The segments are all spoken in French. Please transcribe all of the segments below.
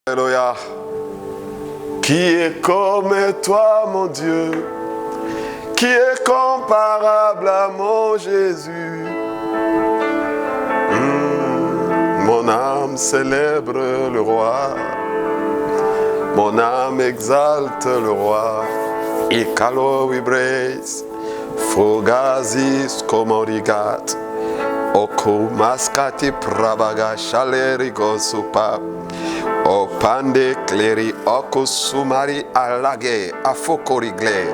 Alléluia. Qui est comme toi, mon Dieu? Qui est comparable à mon Jésus? Mon âme célèbre le roi. Mon âme exalte le roi. Ikalo ibres. Fogazis komorigat. Oku maskati prabaga shalerigo supa. O pande cleri oku sumari alage afokorigle.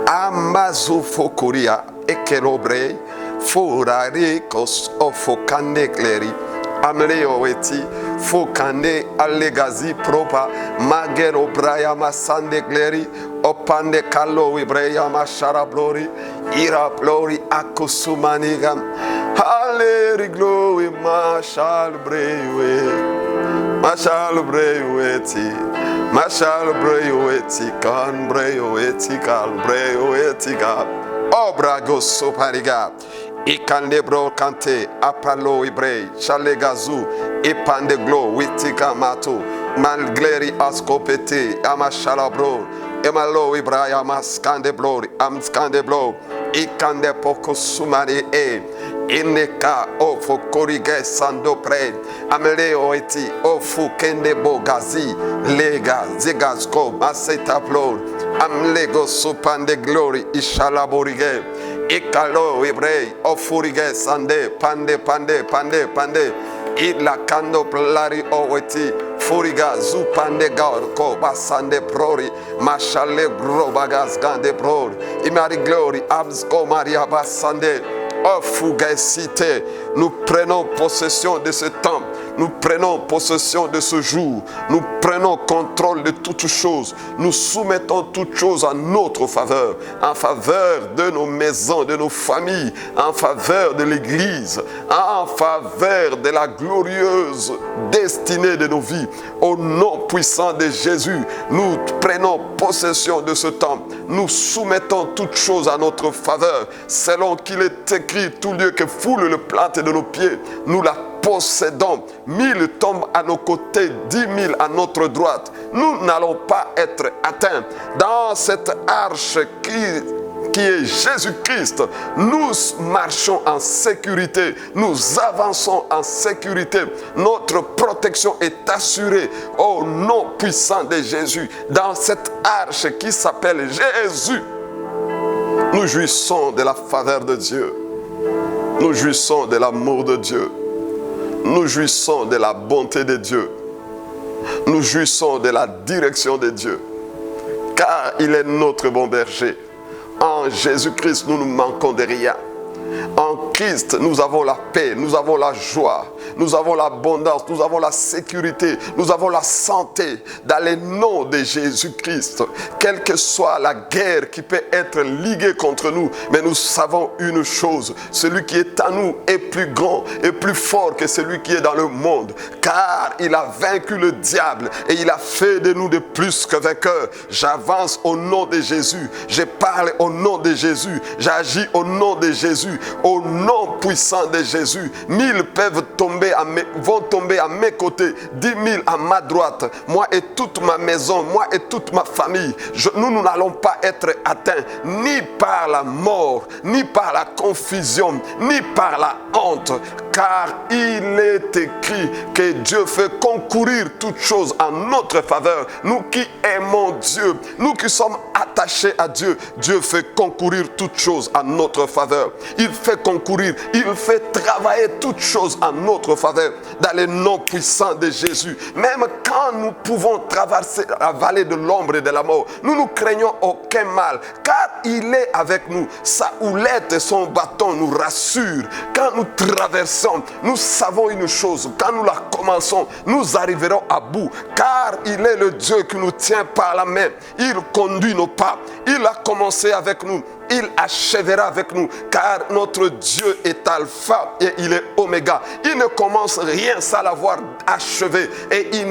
Amazu fokuria ekelobre. Furari kos ofokande cleri. Amleo eti fokande allegazi propa. Magero braya masande cleri. Opande kalo ibreya masharablori. Ira blori akusumaniga. Haleri glory mashal brewe. Mashal breweti, mashal breweti, kan breweti, kal breweti ga. Obrago sopariga, ikandebro kante, apalo ibre, chalegazu, ipandeglo, witika mato, malgleri askopete, amashalabro, emalo ibraya maskandeblo, amskandeblo, ikande poko sumari e. Ineka ofo korige sando pre ameleo eti ofu kende bogazi lega zigasko maseta plor amlego supande glory ishalaborige ikalo ibrei ofurige sande pande ila kando plari oweti furiga zupande garko basande prori mashale grobagas gande prori imari glory absko maria basande. Oh fugacité, nous prenons possession de ce temps, nous prenons possession de ce jour, nous prenons contrôle de toutes choses, nous soumettons toutes choses en notre faveur, en faveur de nos maisons, de nos familles, en faveur de l'Église, en faveur de la glorieuse destinée de nos vies. Au nom puissant de Jésus, nous prenons possession de ce temps, nous soumettons toutes choses à notre faveur, selon qu'il est écrit, tout lieu que foule le plante de nos pieds, nous la possédons. 1000 tombent à nos côtés, 10 000 à notre droite. Nous n'allons pas être atteints. Dans cette arche qui est Jésus-Christ, nous marchons en sécurité, nous avançons en sécurité. Notre protection est assurée au nom puissant de Jésus. Dans cette arche qui s'appelle Jésus, nous jouissons de la faveur de Dieu. Nous jouissons de l'amour de Dieu. Nous jouissons de la bonté de Dieu. Nous jouissons de la direction de Dieu. Car il est notre bon berger. En Jésus-Christ, nous ne manquons de rien. En Christ, nous avons la paix, nous avons la joie, nous avons l'abondance, nous avons la sécurité, nous avons la santé dans le nom de Jésus-Christ. Quelle que soit la guerre qui peut être liguée contre nous, mais nous savons une chose, celui qui est en nous est plus grand et plus fort que celui qui est dans le monde, car il a vaincu le diable et il a fait de nous de plus que vainqueurs. J'avance au nom de Jésus, je parle au nom de Jésus, j'agis au nom de Jésus. Au nom puissant de Jésus, 1000 vont tomber à mes côtés, 10 000 à ma droite. Moi et toute ma maison, moi et toute ma famille, nous n'allons pas être atteints ni par la mort, ni par la confusion, ni par la honte. Car il est écrit que Dieu fait concourir toutes choses en notre faveur. Nous qui aimons Dieu, nous qui sommes attachés à Dieu, Dieu fait concourir toutes choses en notre faveur. Il fait concourir, il fait travailler toutes choses en notre faveur dans le nom puissant de Jésus. Même quand nous pouvons traverser la vallée de l'ombre et de la mort, nous ne craignons aucun mal, car il est avec nous. Sa houlette et son bâton nous rassurent. Quand nous traversons, nous savons une chose, quand nous la commençons, nous arriverons à bout, car il est le Dieu qui nous tient par la main. Il conduit nos pas. Il a commencé avec nous. Il achèvera avec nous, car notre Dieu est alpha et il est oméga. Il ne commence rien sans l'avoir achevé et il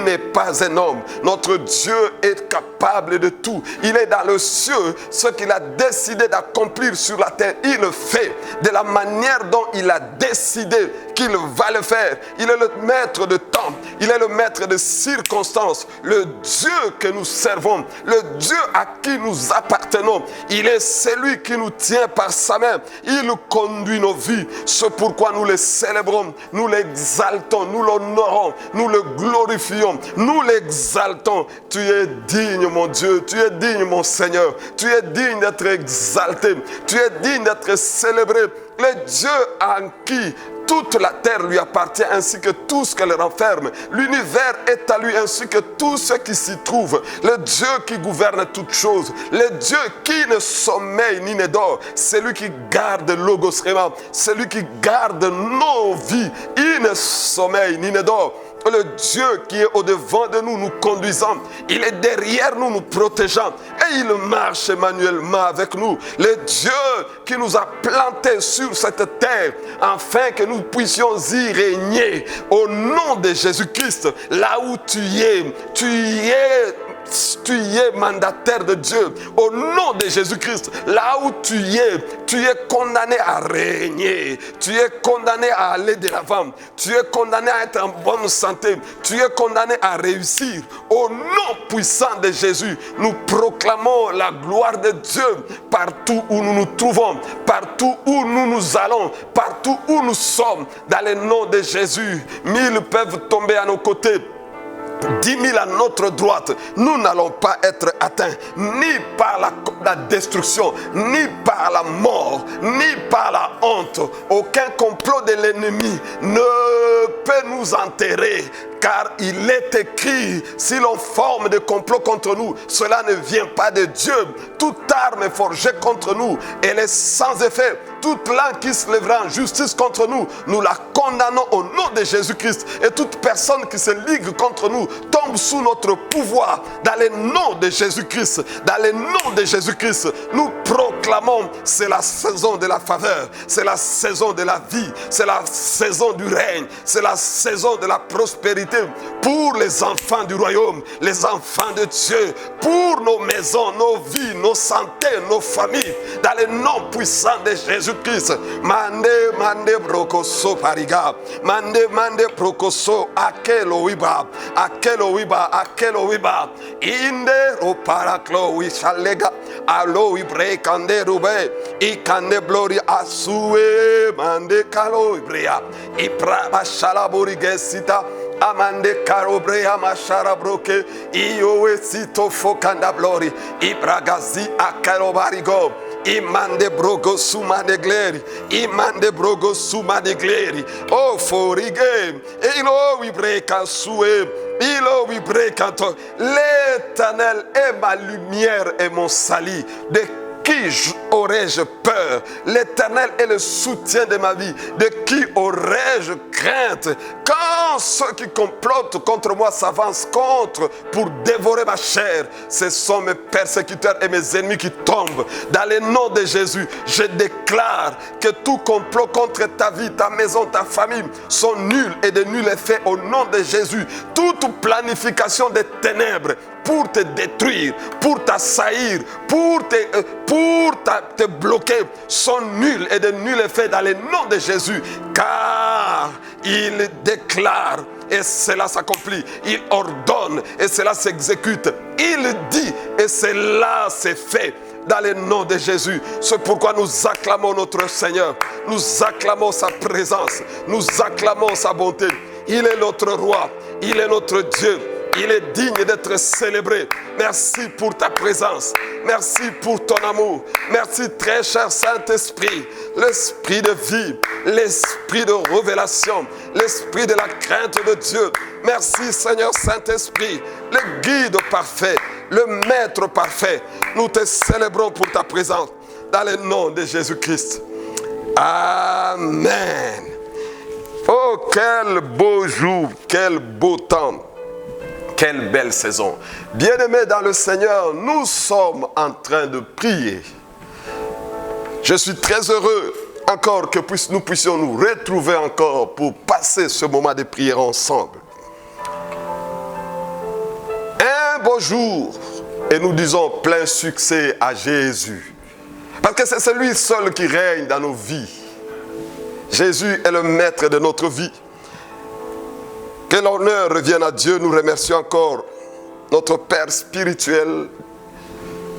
n'est pas un homme. Notre Dieu est capable de tout. Il est dans le ciel. Ce qu'il a décidé d'accomplir sur la terre, il le fait de la manière dont il a décidé qu'il va le faire. Il est le maître de temps. Il est le maître des circonstances. Le Dieu que nous servons, le Dieu à qui nous appartenons, il est celui qui nous tient par sa main. Il conduit nos vies. C'est pourquoi nous le célébrons, nous l'exaltons, nous l'honorons, nous le glorifions, nous l'exaltons. Tu es digne, mon Dieu, tu es digne, mon Seigneur. Tu es digne d'être exalté, tu es digne d'être célébré. Le Dieu en qui toute la terre lui appartient, ainsi que tout ce qu'elle renferme. L'univers est à lui, ainsi que tout ce qui s'y trouve. Le Dieu qui gouverne toutes choses. Le Dieu qui ne sommeille ni ne dort. Celui qui garde Logos Rema. Celui qui garde nos vies. Il ne sommeille ni ne dort. Le Dieu qui est au-devant de nous, nous conduisant. Il est derrière nous, nous protégeant. Et il marche manuellement avec nous. Le Dieu qui nous a plantés sur cette terre, afin que nous puissions y régner. Au nom de Jésus-Christ, là où tu es mandataire de Dieu. Au nom de Jésus-Christ, là où tu es condamné à régner. Tu es condamné à aller de l'avant. Tu es condamné à être en bonne santé. Tu es condamné à réussir. Au nom puissant de Jésus, nous proclamons la gloire de Dieu partout où nous nous trouvons, partout où nous allons, partout où nous sommes. Dans le nom de Jésus, 1000 peuvent tomber à nos côtés, 10 000 à notre droite, nous n'allons pas être atteints ni par la destruction, ni par la mort, ni par la honte. Aucun complot de l'ennemi ne peut nous enterrer. Car il est écrit, si l'on forme des complots contre nous, cela ne vient pas de Dieu. Toute arme forgée contre nous, elle est sans effet. Toute langue qui se lèvera en justice contre nous, nous la condamnons au nom de Jésus-Christ. Et toute personne qui se ligue contre nous tombe sous notre pouvoir. Dans le nom de Jésus-Christ, dans le nom de Jésus-Christ, nous proclamons, c'est la saison de la faveur, c'est la saison de la vie, c'est la saison du règne, c'est la saison de la prospérité pour les enfants du royaume, les enfants de Dieu, pour nos maisons, nos vies, nos santé, nos familles, dans le nom puissant de Jésus-Christ. Mande brokoso pariga, mande brokoso akelo wiba, inde oparaklo wishalega, alo ibre kande rube, ikande blori asue, mande kalo ibrea, ipra bashala burigesita. Amande karobrea mashara broke iowe sito fokanda blori ibragazi akarobarigo imande brogo suma de gleri imande brogo suma de gleri oh forige ilo wibreka sue ilo wibreka to. L'Éternel est ma lumière et mon salut. De qui aurais-je peur? L'Éternel est le soutien de ma vie. De qui aurais-je crainte? Quand ceux qui complotent contre moi s'avancent contre pour dévorer ma chair, ce sont mes persécuteurs et mes ennemis qui tombent. Dans le nom de Jésus, je déclare que tout complot contre ta vie, ta maison, ta famille sont nuls et de nul effet au nom de Jésus. Toute planification des ténèbres pour te détruire, pour t'assaillir, pour te bloquer, sont nuls et de nul effet dans le nom de Jésus. Car il déclare et cela s'accomplit. Il ordonne et cela s'exécute. Il dit et cela s'est fait. Dans le nom de Jésus. C'est pourquoi nous acclamons notre Seigneur. Nous acclamons sa présence. Nous acclamons sa bonté. Il est notre roi. Il est notre Dieu. Il est digne d'être célébré. Merci pour ta présence. Merci pour ton amour. Merci très cher Saint-Esprit. L'esprit de vie, l'esprit de révélation, l'esprit de la crainte de Dieu. Merci Seigneur Saint-Esprit, le guide parfait, le maître parfait. Nous te célébrons pour ta présence. Dans le nom de Jésus-Christ. Amen. Oh, quel beau jour, quel beau temps. Quelle belle saison. Bien-aimés dans le Seigneur, nous sommes en train de prier. Je suis très heureux encore que nous puissions nous retrouver encore pour passer ce moment de prière ensemble. Un beau jour, et nous disons plein succès à Jésus. Parce que c'est celui seul qui règne dans nos vies. Jésus est le maître de notre vie. Que l'honneur revienne à Dieu. Nous remercions encore notre Père spirituel,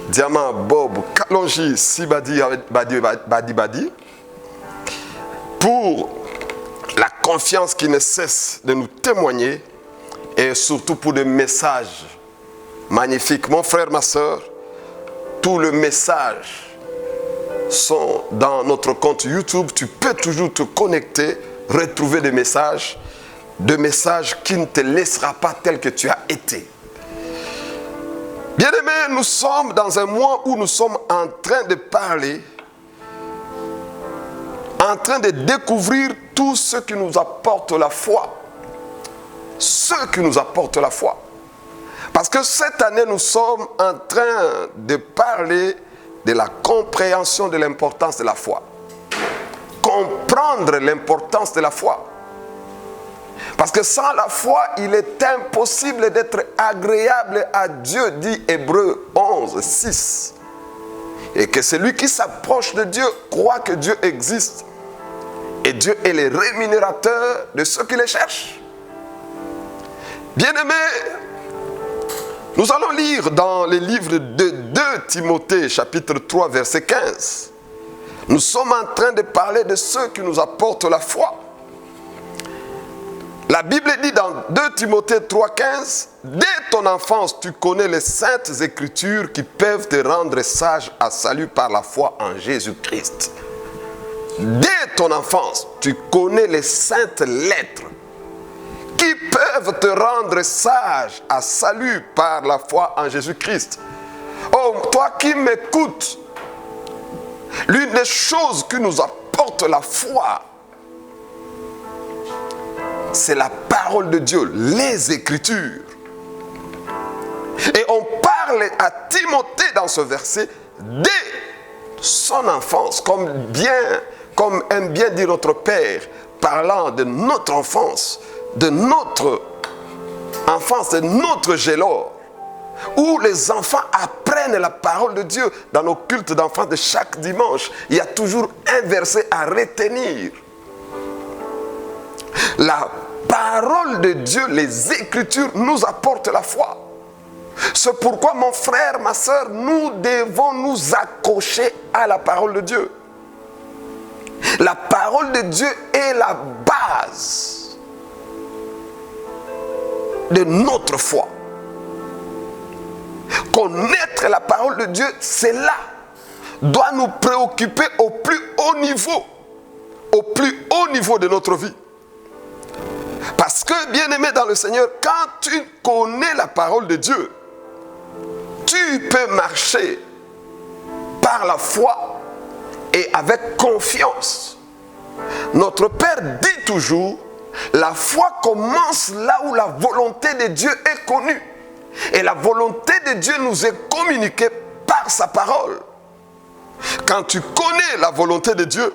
Diamant Bob Kalonji Sibadi Badi, pour la confiance qui ne cesse de nous témoigner et surtout pour des messages magnifiques. Mon frère, ma soeur, tous les messages sont dans notre compte YouTube. Tu peux toujours te connecter, retrouver des messages qui ne te laissera pas tel que tu as été. Bien-aimés, nous sommes dans un mois où nous sommes en train de parler, en train de découvrir tout ce qui nous apporte la foi. Ce qui nous apporte la foi. Parce que cette année, nous sommes en train de parler de la compréhension de l'importance de la foi. Comprendre l'importance de la foi. Parce que sans la foi, il est impossible d'être agréable à Dieu, dit Hébreux 11, 6. Et que celui qui s'approche de Dieu croit que Dieu existe. Et Dieu est le rémunérateur de ceux qui le cherchent. Bien-aimés, nous allons lire dans le livre de 2 Timothée, chapitre 3, verset 15. Nous sommes en train de parler de ceux qui nous apportent la foi. La Bible dit dans 2 Timothée 3, 15, « Dès ton enfance, tu connais les saintes écritures qui peuvent te rendre sage à salut par la foi en Jésus-Christ. » Dès ton enfance, tu connais les saintes lettres qui peuvent te rendre sage à salut par la foi en Jésus-Christ. Oh, toi qui m'écoutes, l'une des choses qui nous apporte la foi, c'est la parole de Dieu, les Écritures. Et on parle à Timothée dans ce verset dès son enfance, comme aime bien dire notre Père, parlant de notre enfance, de notre gélor, où les enfants apprennent la parole de Dieu dans nos cultes d'enfants de chaque dimanche. Il y a toujours un verset à retenir. La parole de Dieu, les Écritures nous apportent la foi. C'est pourquoi, mon frère, ma soeur, nous devons nous accrocher à la parole de Dieu. La parole de Dieu est la base de notre foi. Connaître la parole de Dieu, cela doit nous préoccuper au plus haut niveau de notre vie. Parce que, bien-aimé dans le Seigneur, quand tu connais la parole de Dieu, tu peux marcher par la foi et avec confiance. Notre Père dit toujours, la foi commence là où la volonté de Dieu est connue. Et la volonté de Dieu nous est communiquée par sa parole. Quand tu connais la volonté de Dieu,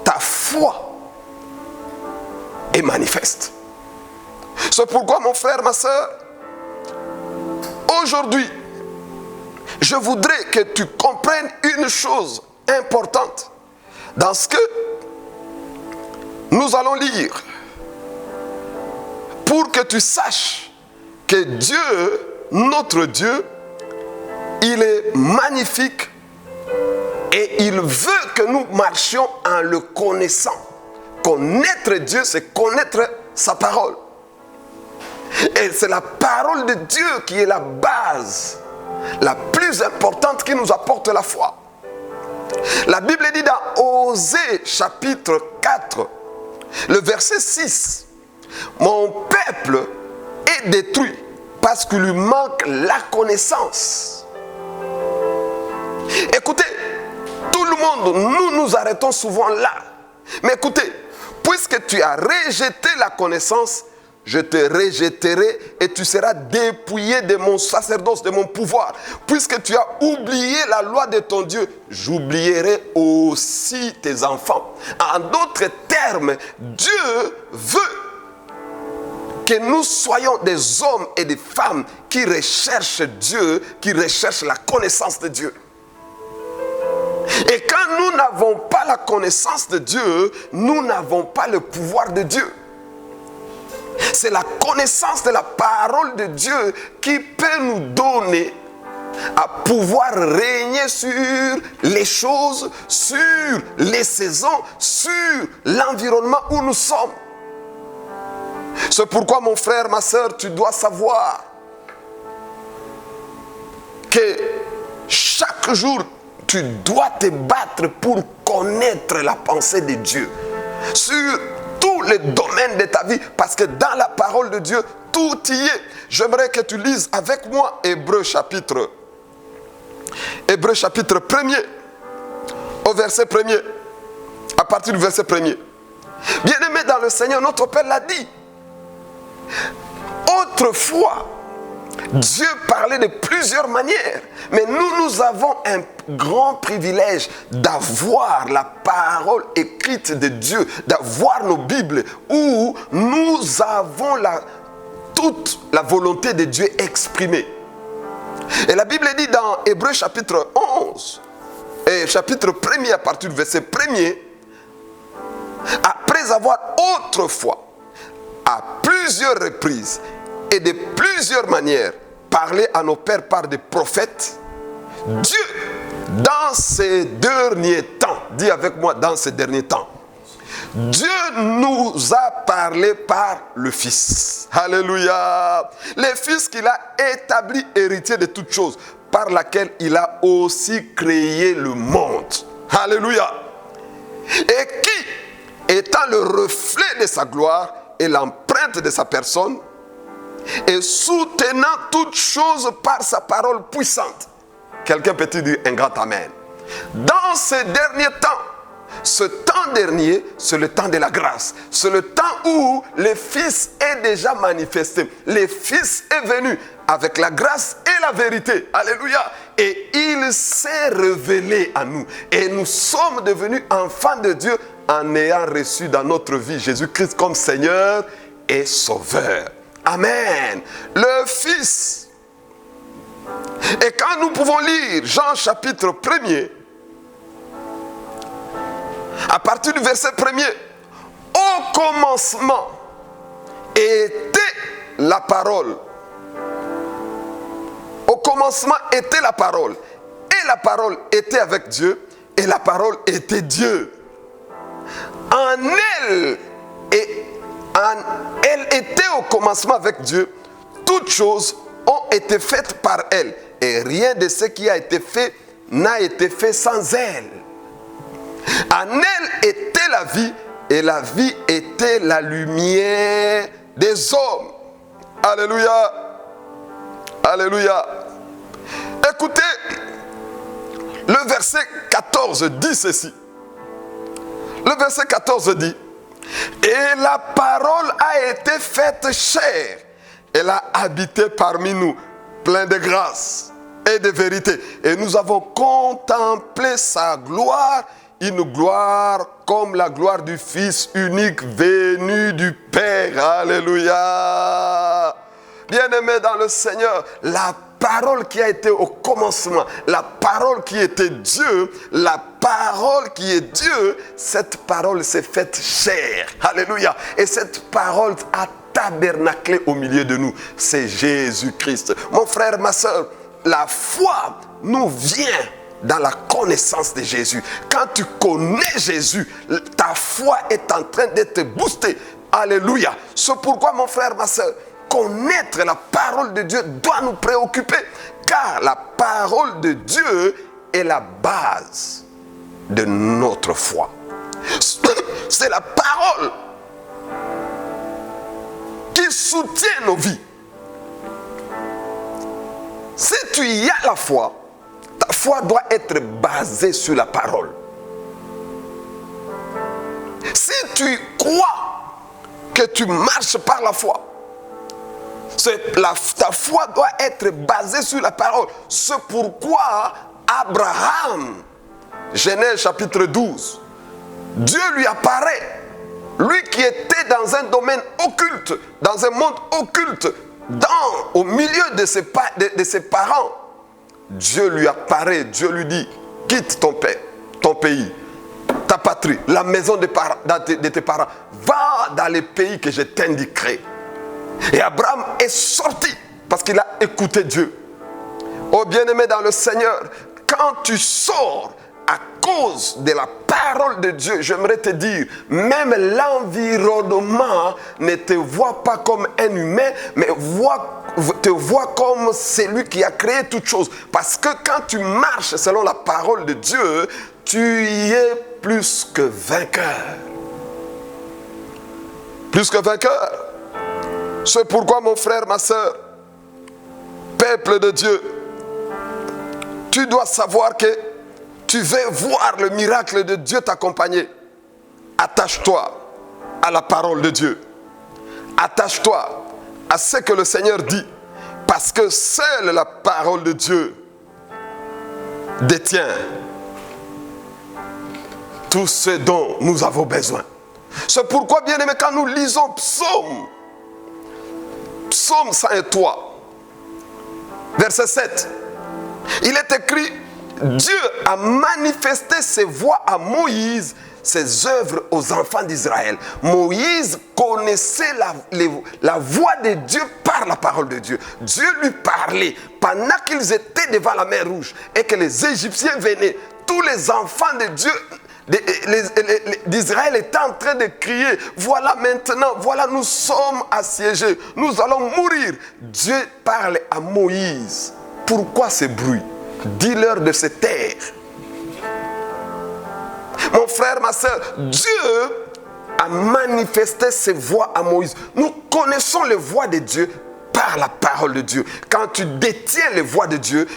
ta foi est manifeste. C'est pourquoi, mon frère, ma soeur, aujourd'hui, je voudrais que tu comprennes une chose importante dans ce que nous allons lire, pour que tu saches que Dieu, notre Dieu, il est magnifique et il veut que nous marchions en le connaissant. Connaître Dieu, c'est connaître sa parole. Et c'est la parole de Dieu qui est la base, la plus importante qui nous apporte la foi. La Bible dit dans Osée chapitre 4, le verset 6, « Mon peuple est détruit parce qu'il lui manque la connaissance. » Écoutez, tout le monde, nous arrêtons souvent là. Mais écoutez, puisque tu as rejeté la connaissance, je te rejetterai et tu seras dépouillé de mon sacerdoce, de mon pouvoir. Puisque tu as oublié la loi de ton Dieu, j'oublierai aussi tes enfants. En d'autres termes, Dieu veut que nous soyons des hommes et des femmes qui recherchent Dieu, qui recherchent la connaissance de Dieu. Et quand nous n'avons pas la connaissance de Dieu, nous n'avons pas le pouvoir de Dieu. C'est la connaissance de la parole de Dieu qui peut nous donner à pouvoir régner sur les choses, sur les saisons, sur l'environnement où nous sommes. C'est pourquoi, mon frère, ma soeur, tu dois savoir que chaque jour, tu dois te battre pour connaître la pensée de Dieu sur tous les domaines de ta vie, parce que dans la parole de Dieu, tout y est. J'aimerais que tu lises avec moi Hébreux chapitre 1er, au verset 1er, à partir du verset 1er. Bien-aimé dans le Seigneur, notre Père l'a dit. Autrefois, Dieu parlait de plusieurs manières, mais nous avons un grand privilège d'avoir la parole écrite de Dieu, d'avoir nos Bibles où nous avons toute la volonté de Dieu exprimée. Et la Bible dit dans Hébreux chapitre 11, et chapitre 1er à partir du verset 1er, après avoir autrefois, à plusieurs reprises et de plusieurs manières, parlé à nos pères par des prophètes, Dieu, dans ces derniers temps, dis avec moi, dans ces derniers temps, Dieu nous a parlé par le Fils. Alléluia. Le Fils qu'il a établi héritier de toutes choses, par laquelle il a aussi créé le monde. Alléluia. Et qui, étant le reflet de sa gloire et l'empreinte de sa personne, et soutenant toutes choses par sa parole puissante. Quelqu'un peut-il dire un grand amen? Dans ces derniers temps, ce temps dernier, c'est le temps de la grâce. C'est le temps où le Fils est déjà manifesté. Le Fils est venu avec la grâce et la vérité. Alléluia. Et il s'est révélé à nous. Et nous sommes devenus enfants de Dieu en ayant reçu dans notre vie Jésus-Christ comme Seigneur et Sauveur. Amen. Le Fils. Et quand nous pouvons lire Jean chapitre 1er, à partir du verset 1er, au commencement était la parole. Au commencement était la parole. Et la parole était avec Dieu. Et la parole était Dieu. En elle, elle était au commencement avec Dieu. Toutes choses ont été faites par elle. Et rien de ce qui a été fait n'a été fait sans elle. En elle était la vie, et la vie était la lumière des hommes. Alléluia. Alléluia. Écoutez, le verset 14 dit ceci. Le verset 14 dit: et la parole a été faite chair. Elle a habité parmi nous, plein de grâce et de vérité. Et nous avons contemplé sa gloire, une gloire comme la gloire du Fils unique venu du Père. Alléluia. Bien-aimés dans le Seigneur, la parole qui a été au commencement, la parole qui était Dieu, la parole qui est Dieu, cette parole s'est faite chair. Alléluia. Et cette parole a tabernaclé au milieu de nous. C'est Jésus-Christ. Mon frère, ma soeur, la foi nous vient dans la connaissance de Jésus. Quand tu connais Jésus, ta foi est en train d'être boostée. Alléluia. C'est pourquoi, mon frère, ma soeur, connaître la parole de Dieu doit nous préoccuper, car la parole de Dieu est la base de notre foi. C'est la parole qui soutient nos vies. Si tu y as la foi, ta foi doit être basée sur la parole. Si tu crois que tu marches par la foi, ta foi doit être basée sur la parole. C'est pourquoi Abraham, Genèse chapitre 12, Dieu lui apparaît. Lui qui était dans un domaine occulte, dans un monde occulte, au milieu de ses parents, Dieu lui apparaît. Dieu lui dit: quitte ton père, ton pays, ta patrie, la maison de tes parents. Va dans les pays que je t'indiquerai. Et Abraham est sorti parce qu'il a écouté Dieu. Oh bien-aimé dans le Seigneur, quand tu sors à cause de la parole de Dieu, j'aimerais te dire, même l'environnement ne te voit pas comme un humain, mais te voit comme celui qui a créé toutes choses. Parce que quand tu marches selon la parole de Dieu, tu y es plus que vainqueur. Plus que vainqueur. C'est pourquoi mon frère, ma soeur, peuple de Dieu, tu dois savoir que tu veux voir le miracle de Dieu t'accompagner. Attache-toi à la parole de Dieu. Attache-toi à ce que le Seigneur dit. Parce que seule la parole de Dieu détient tout ce dont nous avons besoin. C'est pourquoi, bien aimé, quand nous lisons Psaume 103, verset 7, il est écrit: Dieu a manifesté ses voies à Moïse, ses œuvres aux enfants d'Israël. Moïse connaissait la voix de Dieu par la parole de Dieu. Dieu lui parlait pendant qu'ils étaient devant la mer Rouge et que les Égyptiens venaient. Tous les enfants de Dieu d'Israël étaient en train de crier: voilà maintenant, voilà, nous sommes assiégés, nous allons mourir. Dieu parle à Moïse. Pourquoi ce bruit? Dis-leur de se taire. Mon frère, ma soeur, Dieu a manifesté ses voix à Moïse. Nous connaissons les voix de Dieu par la parole de Dieu. Quand tu détiens les voix de Dieu,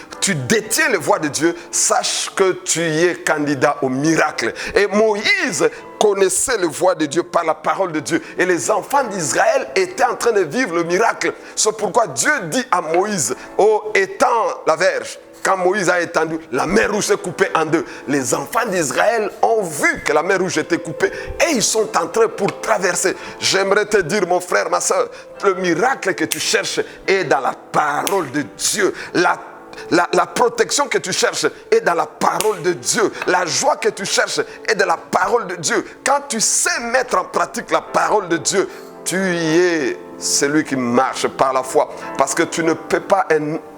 sache que tu es candidat au miracle. Et Moïse connaissait les voix de Dieu par la parole de Dieu. Et les enfants d'Israël étaient en train de vivre le miracle. C'est pourquoi Dieu dit à Moïse: oh, étends la verge. Quand Moïse a étendu, la mer Rouge s'est coupée en deux. Les enfants d'Israël ont vu que la mer Rouge était coupée et ils sont entrés pour traverser. J'aimerais te dire, mon frère, ma soeur, le miracle que tu cherches est dans la parole de Dieu. La protection que tu cherches est dans la parole de Dieu. La joie que tu cherches est dans la parole de Dieu. Quand tu sais mettre en pratique la parole de Dieu, tu y es celui qui marche par la foi. Parce que tu ne peux pas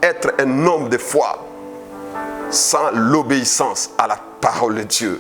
être un homme de foi sans l'obéissance à la parole de Dieu.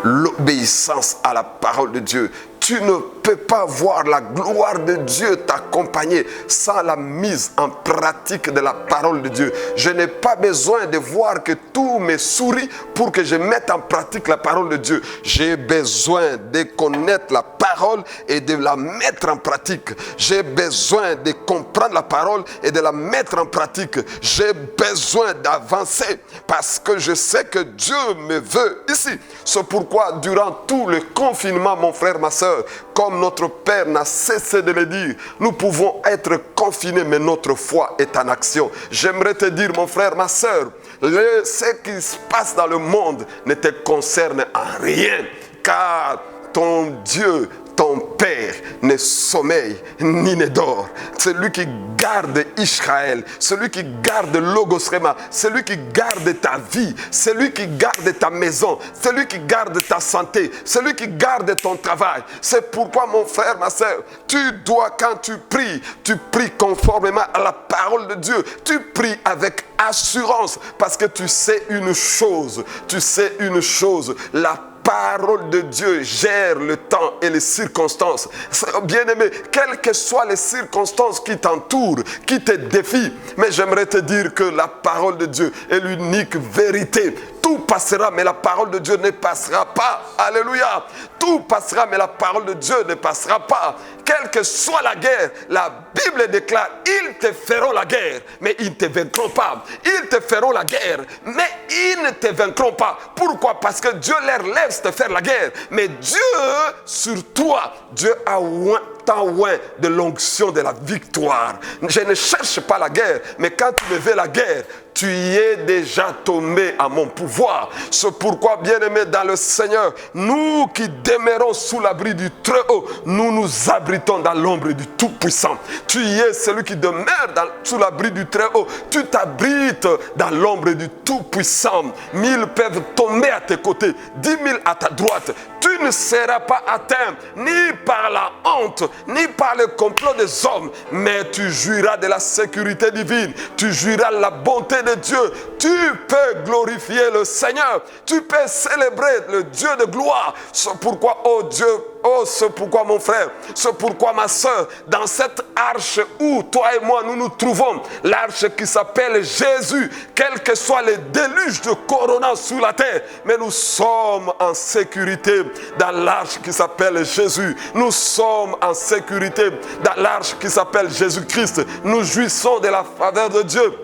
L'obéissance à la parole de Dieu. Tu ne peux pas voir la gloire de Dieu t'accompagner sans la mise en pratique de la parole de Dieu. Je n'ai pas besoin de voir que tout me sourit pour que je mette en pratique la parole de Dieu. J'ai besoin de connaître la parole et de la mettre en pratique. J'ai besoin de comprendre la parole et de la mettre en pratique. J'ai besoin d'avancer parce que je sais que Dieu me veut ici. C'est pourquoi durant tout le confinement, mon frère, ma soeur, comme notre Père n'a cessé de le dire, nous pouvons être confinés, mais notre foi est en action. J'aimerais te dire, mon frère, ma soeur, ce qui se passe dans le monde ne te concerne en rien, car ton Dieu, ton Père, ne sommeille ni ne dort. Celui qui garde Israël, celui qui garde Logos Rema, celui qui garde ta vie, celui qui garde ta maison, celui qui garde ta santé, celui qui garde ton travail. C'est pourquoi, mon frère, ma soeur, tu dois, quand tu pries conformément à la parole de Dieu. Tu pries avec assurance parce que tu sais une chose, la parole de Dieu gère le temps et les circonstances. Bien-aimé, quelles que soient les circonstances qui t'entourent, qui te défient, mais j'aimerais te dire que la parole de Dieu est l'unique vérité. Tout passera, mais la parole de Dieu ne passera pas. Alléluia. Tout passera, mais la parole de Dieu ne passera pas. Quelle que soit la guerre, la Bible déclare: ils te feront la guerre, mais ils ne te vaincront pas. Ils te feront la guerre, mais ils ne te vaincront pas. Pourquoi? Parce que Dieu leur laisse te faire la guerre. Mais Dieu, sur toi, Dieu a oint de l'onction de la victoire. Je ne cherche pas la guerre, mais quand tu me veux la guerre, tu y es déjà tombé à mon pouvoir. C'est pourquoi, bien-aimés dans le Seigneur, nous qui demeurons sous l'abri du Très-Haut, nous nous abritons abritons dans l'ombre du Tout-Puissant. Tu y es celui qui demeure sous l'abri du Très-Haut. Tu t'abrites dans l'ombre du Tout-Puissant. 1000 peuvent tomber à tes côtés, 10 000 à ta droite. Tu ne seras pas atteint ni par la honte, ni par le complot des hommes, mais tu jouiras de la sécurité divine. Tu jouiras la bonté de Dieu. Tu peux glorifier le Seigneur. Tu peux célébrer le Dieu de gloire. C'est pourquoi, oh Dieu, oh, c'est pourquoi mon frère, c'est pourquoi ma soeur, dans cette arche où toi et moi nous nous trouvons, l'arche qui s'appelle Jésus, quels que soient les déluges de corona sous la terre, mais nous sommes en sécurité dans l'arche qui s'appelle Jésus. Nous sommes en sécurité dans l'arche qui s'appelle Jésus-Christ. Nous jouissons de la faveur de Dieu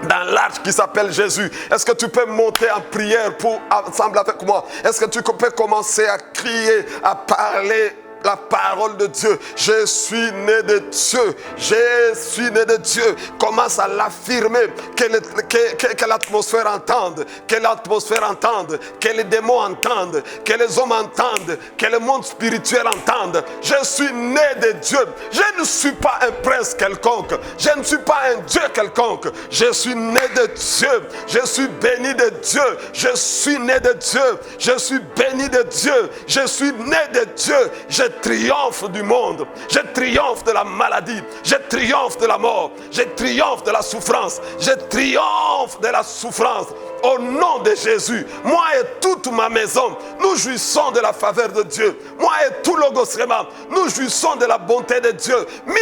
dans l'arche qui s'appelle Jésus. Est-ce que tu peux monter en prière pour ensemble avec moi? Est-ce que tu peux commencer à crier, à parler la parole de Dieu? Je suis né de Dieu. Je suis né de Dieu. Commence à l'affirmer. Que l'atmosphère entende. Que l'atmosphère entende. Que les démons entendent. Que les hommes entendent. Que le monde spirituel entende. Je suis né de Dieu. Je ne suis pas un prince quelconque. Je ne suis pas un Dieu quelconque. Je suis né de Dieu. Je suis béni de Dieu. Je suis né de Dieu. Je suis béni de Dieu. Je suis né de Dieu. Je triomphe du monde, je triomphe de la maladie, je triomphe de la mort, je triomphe de la souffrance, je triomphe de la souffrance. Au nom de Jésus, moi et toute ma maison, nous jouissons de la faveur de Dieu. Moi et tout Logos Rema, nous jouissons de la bonté de Dieu. 1000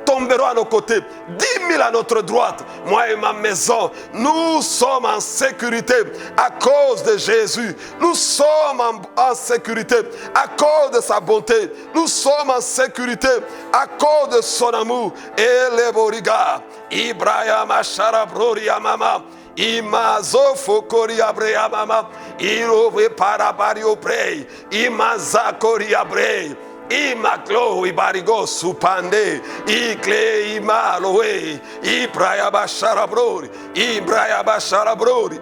tomberont à nos côtés, 10 000 à notre droite. Moi et ma maison, nous sommes en sécurité à cause de Jésus. Nous sommes en sécurité à cause de sa bonté. Nous sommes en sécurité à cause de son amour. Et les boriga, Ibrahim Asharabrori Mama, Imazo Fokori Abrea Mama, Irove Parabario Brei, Imazakori Abrei. Imaglo ibarigo supande ikle imaloe ibraya basharabrori ibraya basharabrori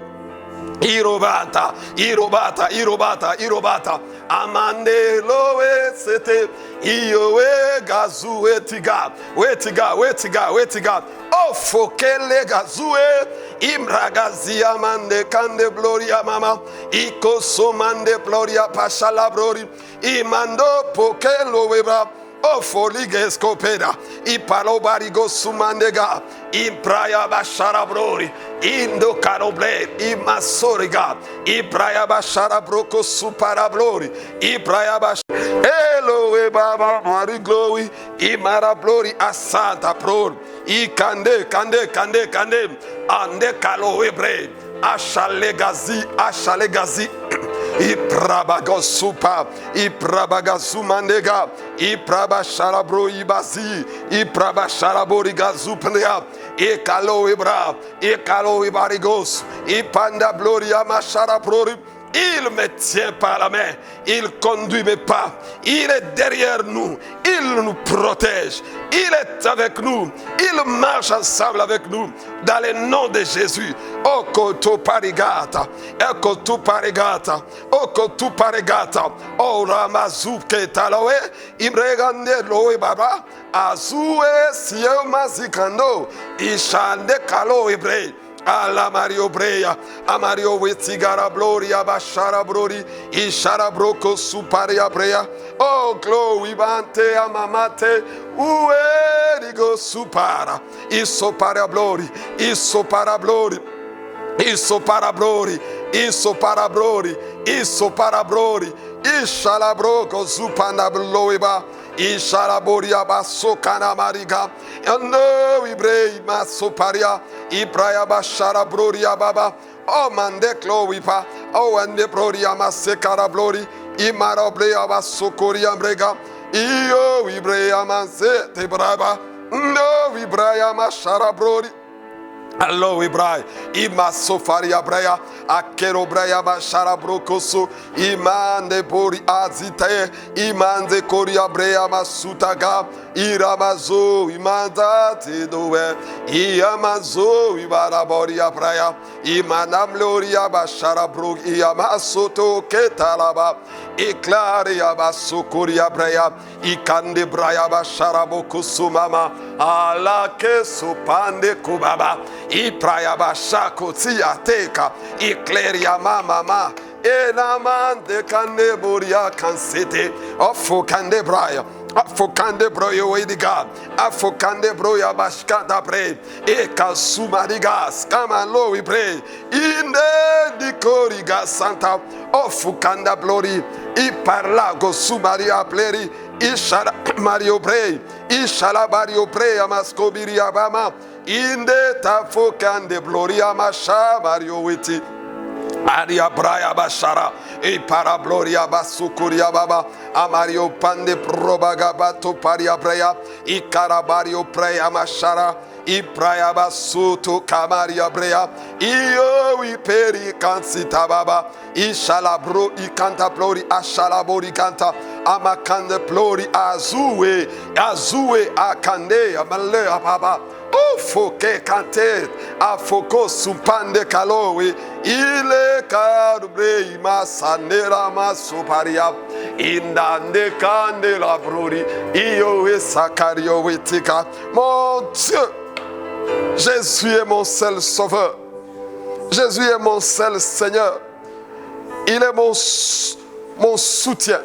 irobata irobata irobata irobata amande loe sete ioe gazu wetiga wetiga wetiga wetiga ofokele gazue imragazia mande kande gloria mama ikosomande gloria pashalabrori imando pokelo weba o foliges copeda i palobarigo sumandega i praya basharabrori indo caroble i masoriga i praya basharabroko suparabrori i praya bash eloe baba mari glory i marabrori asanta pror i kande kande kande kande ande kaloebre ashalegazi ashalegazi Iprabagasupa, Iprabagazumandega, Iprabasharabro ibasi, Iprabasharaborigazupanea, Ekalo ibra, Ekalo ibarigos, Ipanda gloria macharabrori. Il me tient par la main, il conduit mes pas, il est derrière nous, il nous protège, il est avec nous, il marche ensemble avec nous, dans le nom de Jésus. Oko tu parigata, eko tu parigata, oko tu parigata, o ramazuke taloe, imregande loe baba, azue sieu mazikando, ishande kalo ibre. Alla Mario Brea, a Mario Wetigara Gloria Bashara Brori, Ishara Broko Suparia Brea, oh glory bante amamate, uerigo supara, isso para glory, isso para glory, isso para glory, isso para glory, isso para glory, Ishala Broko Supana Bloiba. Isharaboria basokana mariga, no ibrei masoparia, ibraya bashara broria baba, oh mande clowipa, oh ande broria masekara blori, imarobrea basokoria brega, io ibrea manse te braba, no ibraya mashara brori. Allo Ibrahim, Ima Sofaria Braya, Akero Braya Bashara Brokoso, Imande Bori Azite, Imande Koria Brea Masutaga, Iramazo, Imanda Tidoe, Iamazo, Ibaraboria Braya, Imanam Loria Bashara Brog, Iamasoto Ketalaba, Eclaria Basokoria Braya, Ikande Braya Bashara Bokusumama, Alake Supande Kubaba. Iprayaba shako tia teka ikleria mama enamande kande boria kansete ofokande braya afokande broyo wediga afokande broya bashkata bre ekasumarigas kamalo ibre inde dikoriga santa ofukanda blori iparla go sumaria pleri ishara mario bre ishala mario bre amaskobiri abama inde tafokande gloria masha mario witi Aria Braya Bashara, e para Gloria Basukuria Baba, Amario Pande Probagabato Paria Braya, e Carabario Preya Mashara, e Praia Basuto Camaria Brea, io i peri cansita baba, e Shalabro, e canta plori, a Shalabori canta, Amakande plori, Azue, Azue, Akande, Amalea Baba. Oh, foke kante afoko sumpande kalowe ile karubre masanera masoparia indande kande la brori io e sakario wetika. Mon Dieu, Jésus est mon seul sauveur. Jésus est mon seul Seigneur. Il est mon soutien.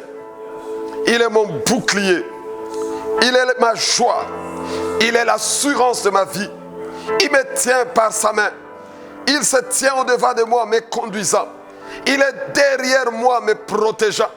Il est mon bouclier. Il est ma joie. Il est l'assurance de ma vie. Il me tient par sa main. Il se tient au-devant de moi, me conduisant. Il est derrière moi, me protégeant.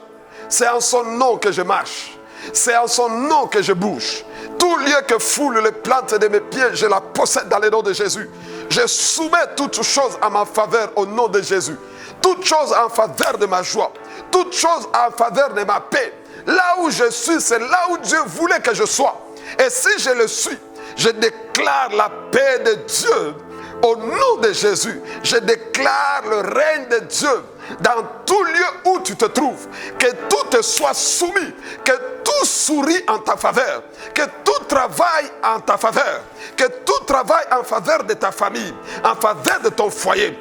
C'est en son nom que je marche. C'est en son nom que je bouge. Tout lieu que foule les plantes de mes pieds, je la possède dans le nom de Jésus. Je soumets toutes choses en ma faveur au nom de Jésus. Toutes choses en faveur de ma joie. Toutes choses en faveur de ma paix. Là où je suis, c'est là où Dieu voulait que je sois. Et si je le suis, je déclare la paix de Dieu au nom de Jésus. Je déclare le règne de Dieu dans tout lieu où tu te trouves. Que tout te soit soumis, que tout sourit en ta faveur, que tout travaille en ta faveur, que tout travaille en faveur de ta famille, en faveur de ton foyer.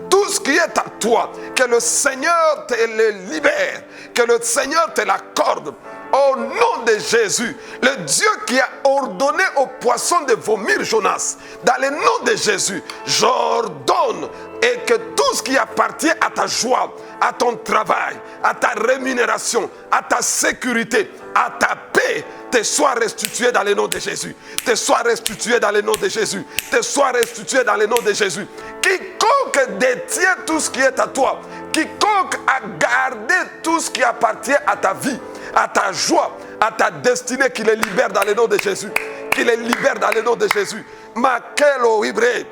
Tout ce qui est à toi, que le Seigneur te le libère, que le Seigneur te l'accorde. Au nom de Jésus, le Dieu qui a ordonné aux poissons de vomir Jonas, dans le nom de Jésus, j'ordonne et que tout ce qui appartient à ta joie, à ton travail, à ta rémunération, à ta sécurité, à ta paix, te soit restitué dans le nom de Jésus. Te soit restitué dans le nom de Jésus. Te soit restitué dans le nom de Jésus. Quiconque détient tout ce qui est à toi, quiconque a gardé tout ce qui appartient à ta vie, à ta joie, à ta destinée, qu'il les libère dans le nom de Jésus. Qu'il les libère dans le nom de Jésus. Makelo Ibré.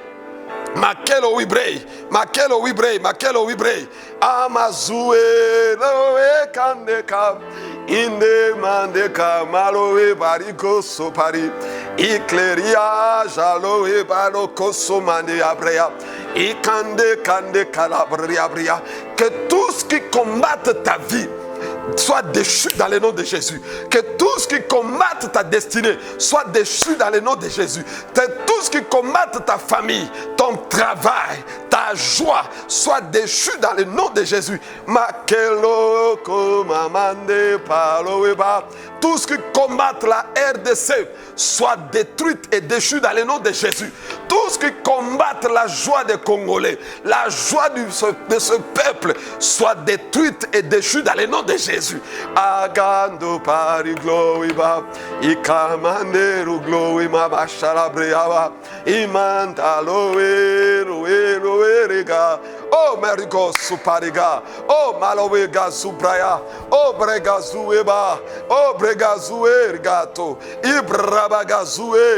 Makelo Ibré. Makelo Ibré. Makelo Ibré. Amazue loe kandeka. Inde mandeka maloe bariko sopari. Ikleria jaloe baroko somande abrea. Ikande kande kalabria bria. Que tout ce qui combatte ta vie soit déchu dans le nom de Jésus. Que tout ce qui combatte ta destinée soit déchu dans le nom de Jésus. Que tout ce qui combatte ta famille, ton travail, ta joie soit déchu dans le nom de Jésus. Makelo komamande paloeba. Tout ce qui combatte la RDC soit détruit et déchu dans le nom de Jésus. Tout ce qui combatte la joie des Congolais, la joie de ce peuple soit détruite et déchue dans le nom de Jésus. Agando pari gloiba, ikamanderu gloima bashalabreava, imantaloe roerega. Oh Merigo Supariga, oh Malowega Subraya, oh Bregazueba, oh Bregazuergato, Ibrabagazue,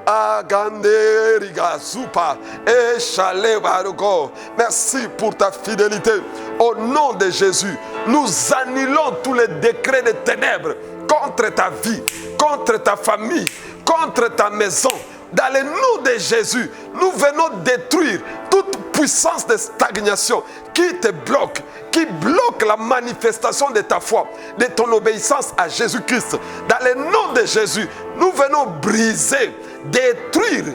Aganderiga Zupa, et Chalevarugo. Merci pour ta fidélité. Au nom de Jésus, nous annulons tous les décrets de ténèbres contre ta vie, contre ta famille, contre ta maison. Dans le nom de Jésus, nous venons détruire toute puissance de stagnation qui te bloque, qui bloque la manifestation de ta foi, de ton obéissance à Jésus-Christ. Dans le nom de Jésus, nous venons briser, détruire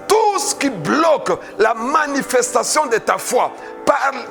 tout ce qui bloque la manifestation de ta foi,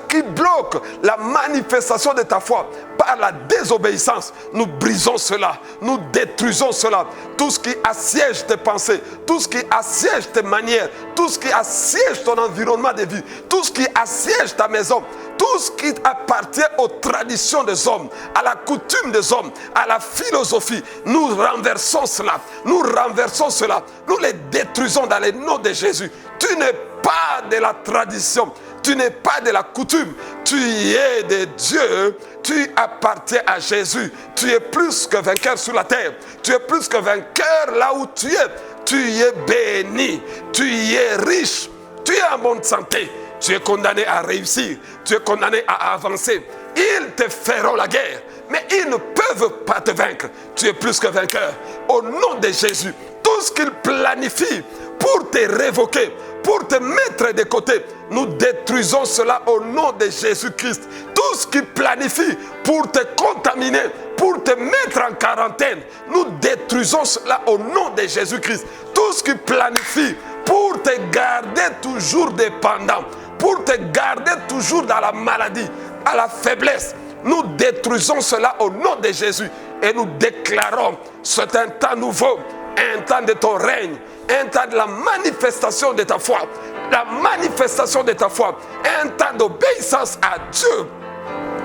qui bloque la manifestation de ta foi par la désobéissance. Nous brisons cela, nous détruisons cela. Tout ce qui assiège tes pensées, tout ce qui assiège tes manières, tout ce qui assiège ton environnement de vie, tout ce qui assiège ta maison, tout ce qui appartient aux traditions des hommes, à la coutume des hommes, à la philosophie, nous renversons cela, nous renversons cela, nous les détruisons dans le nom de Jésus. Tu n'es pas de la tradition, tu n'es pas de la coutume, tu es de Dieu, tu appartiens à Jésus, tu es plus que vainqueur sur la terre, tu es plus que vainqueur là où tu es béni, tu es riche, tu es en bonne santé, tu es condamné à réussir, tu es condamné à avancer. Ils te feront la guerre, mais ils ne peuvent pas te vaincre, tu es plus que vainqueur. Au nom de Jésus, tout ce qu'ils planifient pour te révoquer, pour te mettre de côté, nous détruisons cela au nom de Jésus-Christ. Tout ce qu'ils planifient pour te contaminer, pour te mettre en quarantaine, nous détruisons cela au nom de Jésus-Christ. Tout ce qu'ils planifient pour te garder toujours dépendant, pour te garder toujours dans la maladie, à la faiblesse, nous détruisons cela au nom de Jésus et nous déclarons, c'est un temps nouveau, un temps de ton règne, un temps de la manifestation de ta foi, la manifestation de ta foi, un temps d'obéissance à Dieu.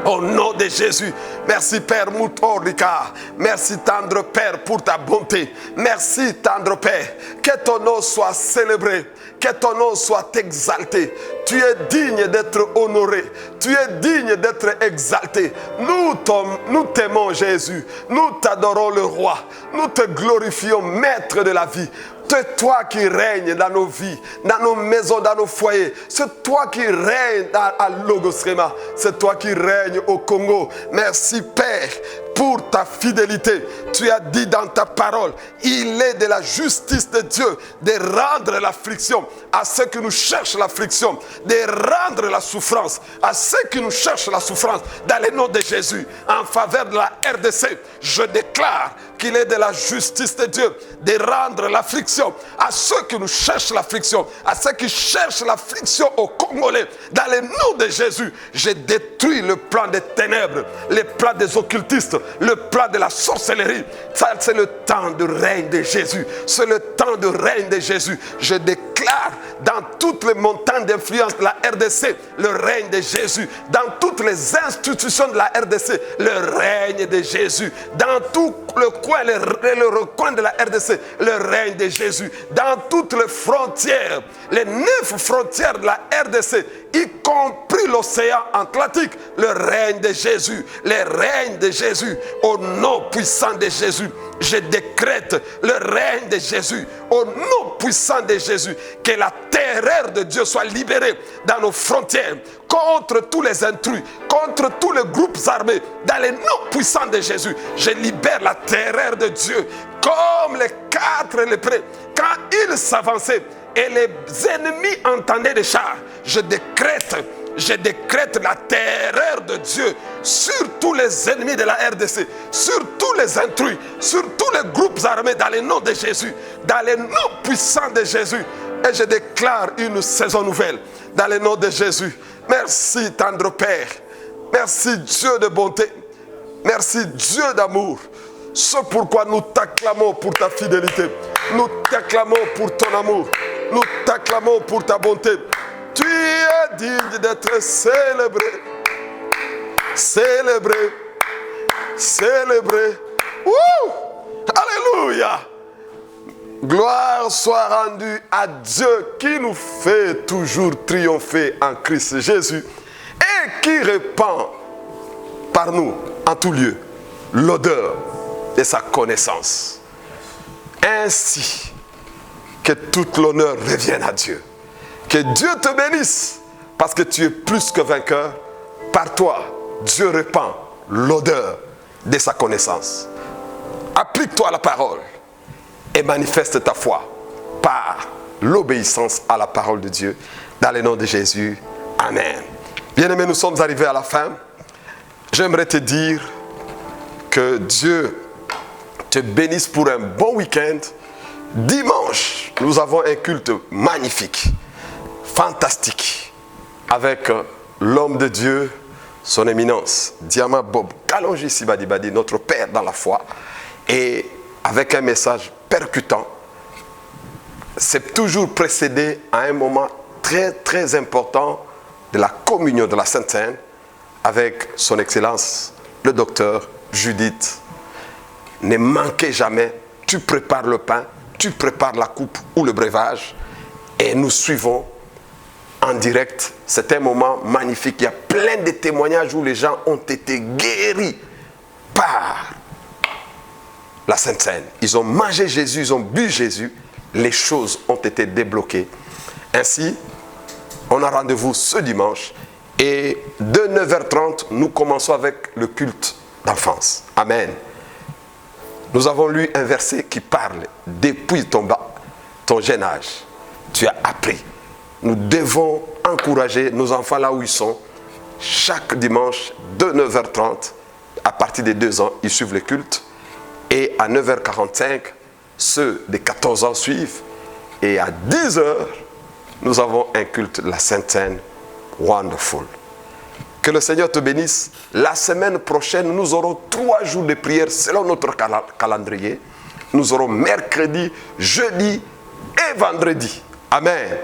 Au nom de Jésus, merci Père Moutorika, merci tendre Père pour ta bonté, merci tendre Père, que ton nom soit célébré, que ton nom soit exalté. Tu es digne d'être honoré, tu es digne d'être exalté. Nous t'aimons Jésus, nous t'adorons le Roi, nous te glorifions Maître de la vie. C'est toi qui règnes dans nos vies, dans nos maisons, dans nos foyers. C'est toi qui règnes à Logos Rema. C'est toi qui règnes au Congo. Merci Père pour ta fidélité. Tu as dit dans ta parole, il est de la justice de Dieu de rendre l'affliction à ceux qui nous cherchent l'affliction, de rendre la souffrance à ceux qui nous cherchent la souffrance. Dans le nom de Jésus, en faveur de la RDC, je déclare qu'il est de la justice de Dieu de rendre l'affliction à ceux qui nous cherchent l'affliction, à ceux qui cherchent l'affliction aux Congolais. Dans le nom de Jésus, je détruis le plan des ténèbres, le plan des occultistes, le plan de la sorcellerie. Ça, c'est le temps de règne de Jésus. C'est le temps de règne de Jésus. Je déclare dans toutes les montagnes d'influence de la RDC le règne de Jésus. Dans toutes les institutions de la RDC, le règne de Jésus. Dans tout le coin, le recoin de la RDC, le règne de Jésus. Dans toutes les frontières, les 9 frontières de la RDC, y compris l'océan Atlantique, le règne de Jésus, le règne de Jésus. Au nom puissant de Jésus, je décrète le règne de Jésus. Au nom puissant de Jésus, que la terreur de Dieu soit libérée dans nos frontières, contre tous les intrus, contre tous les groupes armés. Dans le nom puissant de Jésus, je libère la terreur de Dieu, comme les 4 lépreux, quand ils s'avançaient et les ennemis entendaient des chars. Je décrète la terreur de Dieu sur tous les ennemis de la RDC, sur tous les intrus, sur tous les groupes armés, dans le nom de Jésus, dans le nom puissant de Jésus. Et je déclare une saison nouvelle dans le nom de Jésus. Merci tendre Père, merci Dieu de bonté, merci Dieu d'amour. C'est pourquoi nous t'acclamons pour ta fidélité, nous t'acclamons pour ton amour, nous t'acclamons pour ta bonté. Tu es digne d'être célébré, célébré, célébré. Wouh! Alléluia! Gloire soit rendue à Dieu qui nous fait toujours triompher en Christ Jésus et qui répand par nous en tout lieu l'odeur de sa connaissance. Ainsi que toute l'honneur revienne à Dieu. Que Dieu te bénisse parce que tu es plus que vainqueur. Par toi, Dieu répand l'odeur de sa connaissance. Applique-toi à la parole et manifeste ta foi par l'obéissance à la parole de Dieu. Dans le nom de Jésus, amen. Bien-aimés, nous sommes arrivés à la fin. J'aimerais te dire que Dieu te bénisse pour un bon week-end. Dimanche, nous avons un culte magnifique, fantastique, avec l'homme de Dieu, son éminence, Diama Bob Kalonji Sibadibadi, notre Père dans la foi, et avec un message percutant. C'est toujours précédé à un moment très très important de la communion de la Sainte Seine avec son Excellence, le docteur Judith. Ne manquez jamais, tu prépares le pain, tu prépares la coupe ou le breuvage et nous suivons en direct. C'est un moment magnifique. Il y a plein de témoignages où les gens ont été guéris par la Sainte Seine. Ils ont mangé Jésus, ils ont bu Jésus. Les choses ont été débloquées. Ainsi, on a rendez-vous ce dimanche et de 9h30, nous commençons avec le culte d'enfance. Amen. Nous avons lu un verset qui parle depuis ton jeune âge. Tu as appris. Nous devons encourager nos enfants là où ils sont. Chaque dimanche, de 9h30, à partir des 2 ans, ils suivent le culte. Et à 9h45, ceux de 14 ans suivent. Et à 10h, nous avons un culte de la Sainte Seine. Wonderful. Que le Seigneur te bénisse. La semaine prochaine, nous aurons 3 jours de prière selon notre calendrier. Nous aurons mercredi, jeudi et vendredi. Amen.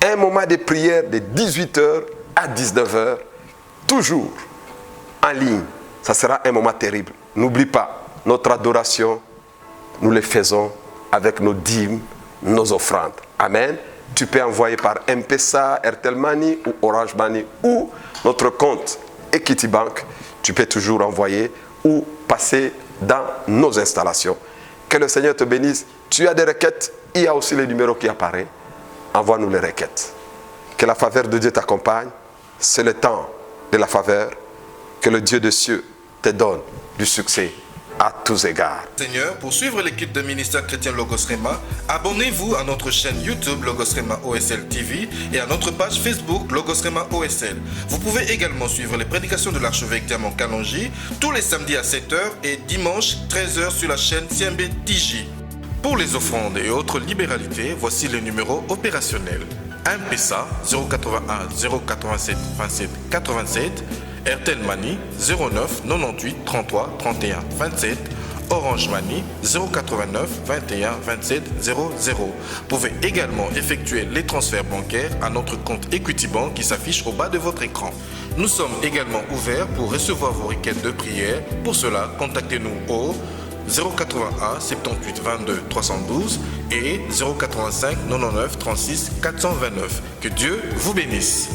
Un moment de prière de 18h à 19h, toujours en ligne. Ça sera un moment terrible. N'oublie pas, notre adoration, nous le faisons avec nos dîmes, nos offrandes. Amen. Tu peux envoyer par M-Pesa, Airtel Money ou Orange Money ou notre compte Equity Bank. Tu peux toujours envoyer ou passer dans nos installations. Que le Seigneur te bénisse. Tu as des requêtes, il y a aussi le numéro qui apparaît. Envoie-nous les requêtes. Que la faveur de Dieu t'accompagne. C'est le temps de la faveur. Que le Dieu des cieux te donne du succès à tous égards. Seigneur, pour suivre l'équipe de ministère chrétien Logos Rema, abonnez-vous à notre chaîne YouTube Logos Rema OSL TV et à notre page Facebook Logos Rema OSL. Vous pouvez également suivre les prédications de l'archevêque Diamant Kalonji tous les samedis à 7h et dimanche 13h sur la chaîne CMB TJ. Pour les offrandes et autres libéralités, voici les numéros opérationnels. M-Pesa 081 087 27 87, Airtel Money 09 98 33 31 27, Orange Money 089 21 27 00. Vous pouvez également effectuer les transferts bancaires à notre compte Equity Bank qui s'affiche au bas de votre écran. Nous sommes également ouverts pour recevoir vos requêtes de prière. Pour cela, contactez-nous au 081 78 22 312 et 085 99 36 429. Que Dieu vous bénisse.